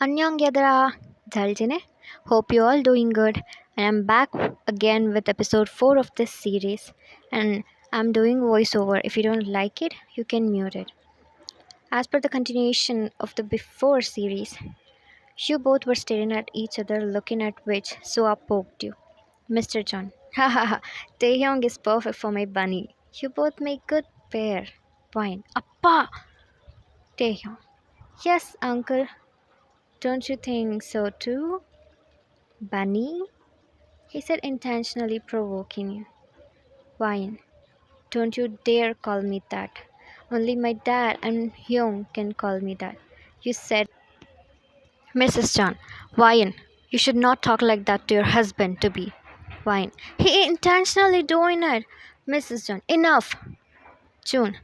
Annyeong yadra, Jaljine. Hope you all doing good. And I'm back again with episode 4 of this series. And I'm doing voiceover. If you don't like it, you can mute it. As per the continuation of the before series, you both were staring at each other, looking at which Soa poked you. Mr. John. Ha ha ha. Taehyung is perfect for my bunny. You both make good pair. Fine. Appa! Taehyung. Yes, uncle. Don't you think so too? Bunny? He said, intentionally provoking you. Wine. Don't you dare call me that. Only my dad and Hyung can call me that. You said, Mrs. John, Wine, you should not talk like that to your husband to be. Wine. He intentionally doing it. Mrs. John, enough. June,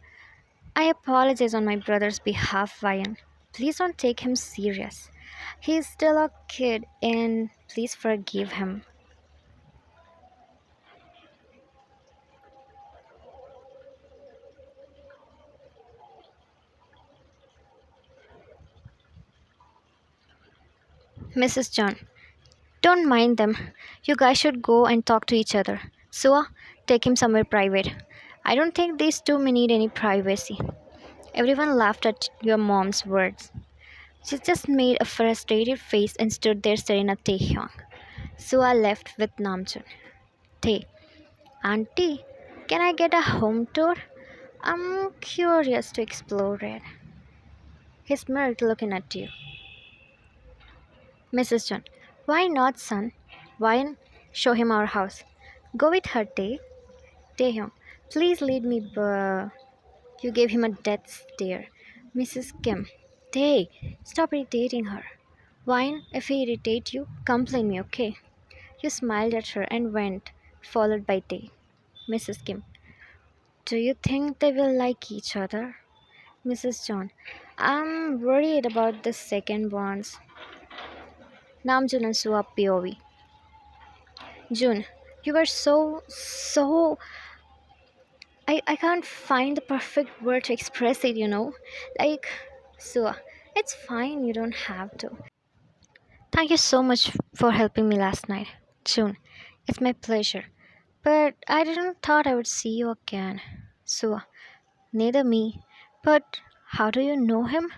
I apologize on my brother's behalf, Wine. Please don't take him serious. He's still a kid and please forgive him. Mrs. John, don't mind them. You guys should go and talk to each other. Sua, take him somewhere private. I don't think these two may need any privacy. Everyone laughed at your mom's words. She just made a frustrated face and stood there staring at Taehyung. Sua left with Namjoon. Tae, Auntie, can I get a home tour? I'm curious to explore it. He smirked looking at you. Mrs. John, why not, son? Why not show him our house? Go with her, Tae. Taehyung, please lead me, You gave him a death stare. Mrs. Kim, Tae, stop irritating her. Wine, if he irritate you, complain me, okay? You smiled at her and went, followed by Tae. Mrs. Kim, do you think they will like each other? Mrs. John, I'm worried about the second ones. Namjoon and Sua POV. June, you were so. I can't find the perfect word to express it, Like, Sua, it's fine, you don't have to. Thank you so much for helping me last night. June, it's my pleasure. But I didn't thought I would see you again. Sua, neither me. But how do you know him?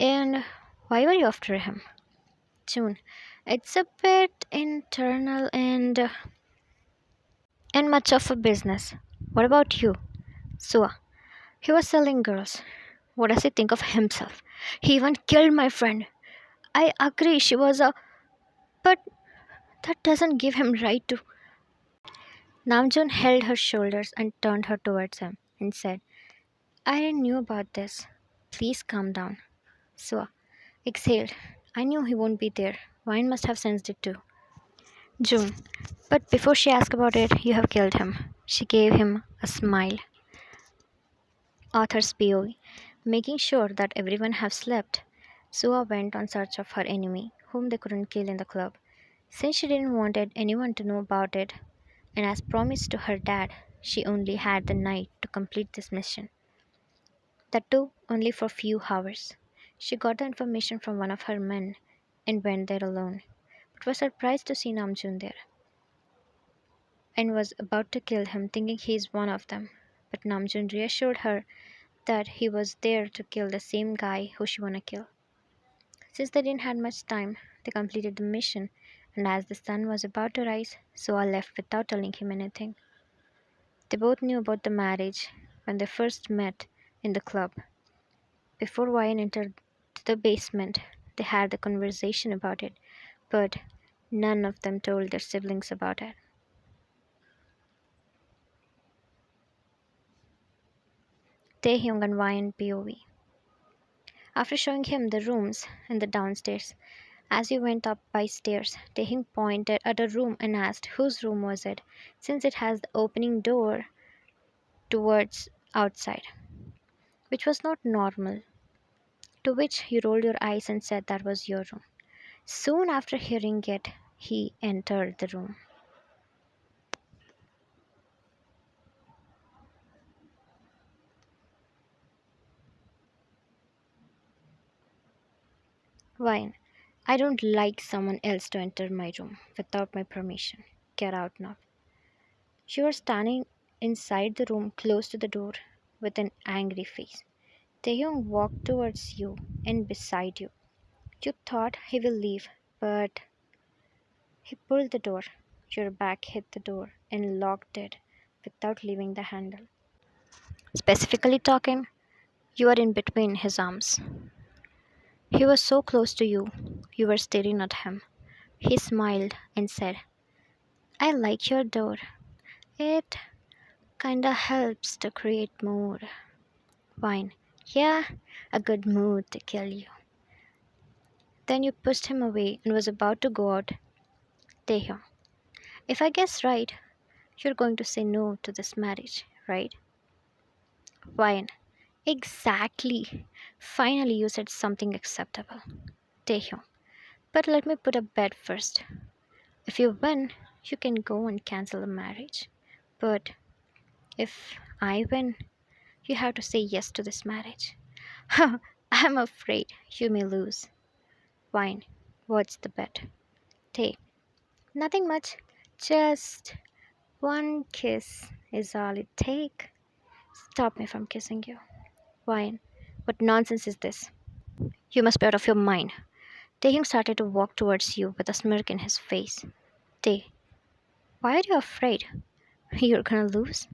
And why were you after him? June, it's a bit internal and much of a business. What about you? Sua, he was selling girls. What does he think of himself? He even killed my friend. I agree she was a but that doesn't give him right to. Namjoon held her shoulders and turned her towards him and said, I didn't knew about this. Please calm down. Sua exhaled. I knew he won't be there. Wine must have sensed it too. June, but before she asked about it, you have killed him. She gave him a smile. Author's POV. Making sure that everyone have slept, Sua went on search of her enemy, whom they couldn't kill in the club. Since she didn't want anyone to know about it, and as promised to her dad, she only had the night to complete this mission. That too only for a few hours. She got the information from one of her men and went there alone, but was surprised to see Namjoon there, and was about to kill him thinking he is one of them. But Namjoon reassured her that he was there to kill the same guy who she wanna kill. Since they didn't have much time, they completed the mission, and as the sun was about to rise, Soa left without telling him anything. They both knew about the marriage when they first met in the club. Before Ryan entered the basement, they had the conversation about it, but none of them told their siblings about it. Taehyung and Ryan POV. After showing him the rooms in the downstairs, as he went up by stairs, Taehyung pointed at a room and asked whose room was it, since it has the opening door towards outside, which was not normal. To which you rolled your eyes and said that was your room. Soon after hearing it, he entered the room. Wine. I don't like someone else to enter my room without my permission. Get out now. She was standing inside the room close to the door with an angry face. Taehyung walked towards you and beside you. You thought he will leave, but he pulled the door. Your back hit the door and locked it without leaving the handle. Specifically talking, you are in between his arms. He was so close to you, you were staring at him. He smiled and said, I like your door. It kinda helps to create mood. Fine. Yeah, a good mood to kill you. Then you pushed him away and was about to go out. Taehyung, if I guess right, you're going to say no to this marriage, right? Fine. Exactly. Finally, you said something acceptable. Taehyung, but let me put a bet first. If you win, you can go and cancel the marriage. But if I win, you have to say yes to this marriage. I'm afraid you may lose. Fine. What's the bet? Tay. Nothing much. Just one kiss is all it take. Stop me from kissing you. Fine. What nonsense is this? You must be out of your mind. Taehyung started to walk towards you with a smirk in his face. Tae, why are you afraid? You're gonna lose?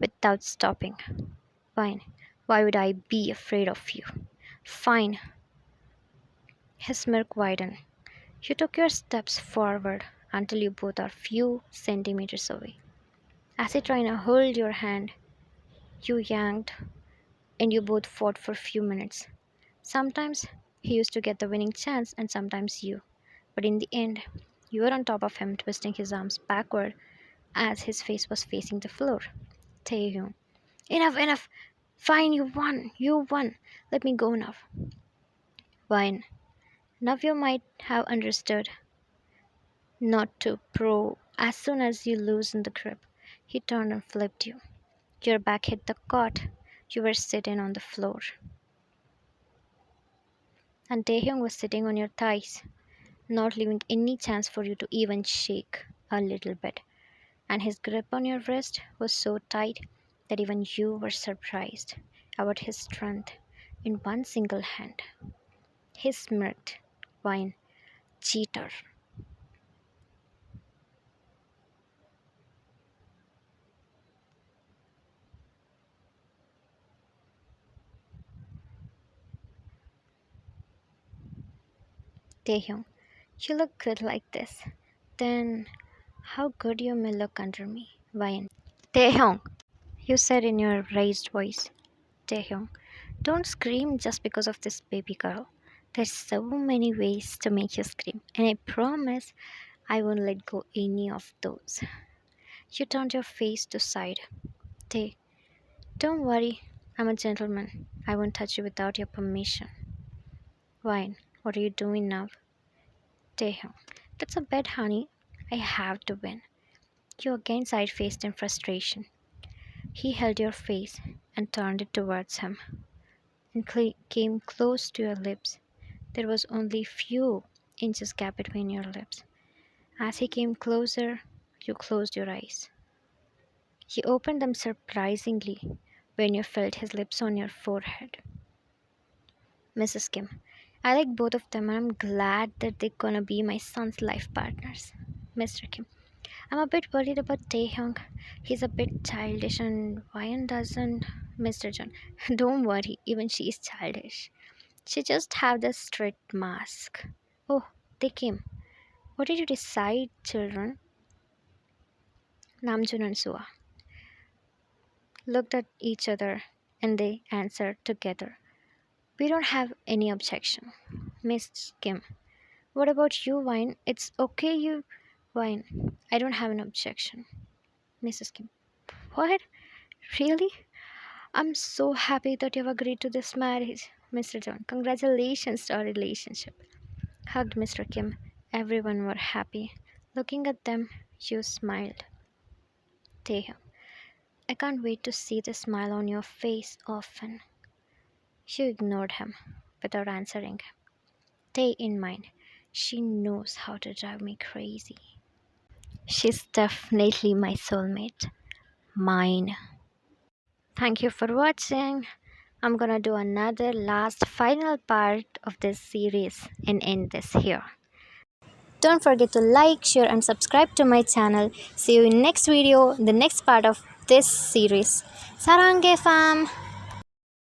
Without stopping. Fine. Why would I be afraid of you? Fine. His smirk widened. You took your steps forward until you both are few centimeters away. As he tried to hold your hand, you yanked and you both fought for a few minutes. Sometimes he used to get the winning chance and sometimes you. But in the end, you were on top of him, twisting his arms backward as his face was facing the floor. Taehyung, enough, enough! Fine, you won, you won. Let me go now. Fine. Now you might have understood not to pro. As soon as you loosened the grip, he turned and flipped you. Your back hit the cot. You were sitting on the floor. And Taehyung was sitting on your thighs, not leaving any chance for you to even shake a little bit. And his grip on your wrist was so tight that even you were surprised about his strength in one single hand. He smirked. Wine. Cheater. Taehyung, you look good like this. Then how good you may look under me. Wine. Taehyung, you said in your raised voice. Taehyung, don't scream just because of this baby girl. There's so many ways to make you scream, and I promise I won't let go any of those. You turned your face to side. Tae, don't worry, I'm a gentleman. I won't touch you without your permission. Wine, what are you doing now? Taehyung, that's a bet, honey. I have to win. You again side faced in frustration. He held your face and turned it towards him and came close to your lips. There was only few inches gap between your lips. As he came closer, you closed your eyes. He opened them surprisingly when you felt his lips on your forehead. Mrs. Kim, I like both of them and I'm glad that they're gonna be my son's life partners. Mr. Kim, I'm a bit worried about Taehyung. He's a bit childish and Ryan doesn't. Mr. John, don't worry, even she is childish. She just have the straight mask. Oh, they came. What did you decide, children? Namjoon and Sua looked at each other and they answered together. We don't have any objection. Miss Kim, what about you, Wine? It's okay, you. Wine, I don't have an objection. Mrs. Kim, what? Really? I'm so happy that you've agreed to this marriage. Mr. John, congratulations to our relationship. Hugged Mr. Kim. Everyone were happy. Looking at them, you smiled. Taehyung, I can't wait to see the smile on your face often. She ignored him without answering. stay in mind. She knows how to drive me crazy. She's definitely my soulmate. Mine. Thank you for watching. I'm gonna do another last final part of this series and end this here. Don't forget to like, share and subscribe to my channel. See you in next video, the next part of this series. Sarange fam!